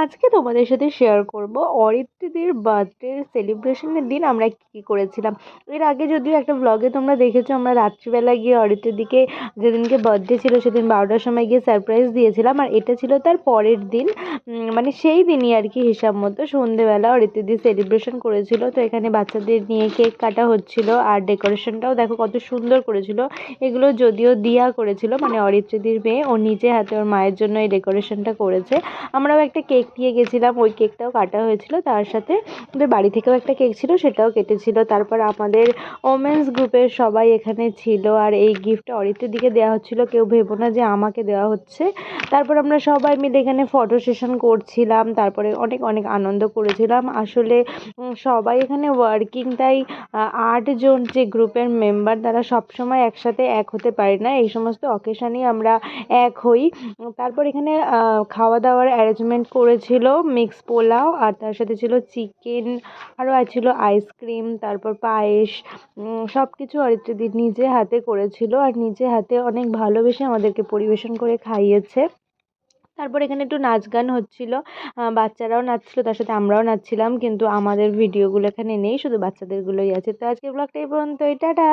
আজকে তোমাদের সাথে শেয়ার করব অরিত্রীদের বার্থডে সেলিব্রেশনের দিন আমরা কি করেছিলাম। এর আগে যদিও একটা ব্লগে তোমরা দেখেছো, আমরা রাত্রিবেলা গিয়ে অরিত্রীদিকে যেদিনকে বার্থডে ছিল সেদিন 12টার সময় গিয়ে সারপ্রাইজ দিয়েছিলাম, আর এটা ছিল তার পরের দিন। মানে সেই দিনই আর কি হিসাব মতো সন্ধেবেলা অরিত্রীদি সেলিব্রেশন করেছিল। তো এখানে বাচ্চাদের নিয়ে কেক কাটা হচ্ছিল, আর ডেকোরেশনটাও দেখো কত সুন্দর করেছিল। এগুলো যদিও দিয়া করেছিল, মানে অরিত্রীদির মেয়ে, ও নিজে হাতে ওর মায়ের জন্য এই ডেকোরেশনটা করেছে। আমরাও একটা কেক নিয়ে গেছিলাম, ওই কেকটাও কাটা হয়েছিল, তার সাথে আমাদের বাড়ি থেকেও একটা কেক ছিল, সেটাও কেটেছিল। তারপর আমাদের ওমেন্স গ্রুপের সবাই এখানে ছিল, আর এই গিফটটা অরিত্রের দিকে দেওয়া হচ্ছিল, কেউ ভেবো না যে আমাকে দেওয়া হচ্ছে। তারপর আমরা সবাই মিলে এখানে ফটো সেশন করছিলাম, তারপরে অনেক অনেক আনন্দ করেছিলাম। আসলে সবাই এখানে ওয়ার্কিং, তাই 8 জন যে গ্রুপের মেম্বার তারা সবসময় একসাথে এক হতে পারি না, এই সমস্ত অকেশানেই আমরা এক হই। তারপর এখানে খাওয়া দাওয়ার অ্যারেঞ্জমেন্ট করেছিল, মিক্স পোলাও, আর তার সাথে ছিল চিকেন, আরও ছিল আইসক্রিম, তারপর পায়েস। সব কিছু অরিত্রদি নিজে হাতে করেছিল, আর নিজে হাতে অনেক ভালোবেসে আমাদেরকে পরিবেশন করে খাইয়েছে। তারপর এখানে একটু নাচ গান হচ্ছিল, বাচ্চারাও নাচছিল, তার সাথে আমরাও নাচছিলাম, কিন্তু আমাদের ভিডিওগুলো এখানে নেই, শুধু বাচ্চাদেরগুলোই আছে। তো আজকের ব্লগটা এই পর্যন্তই, টাটা।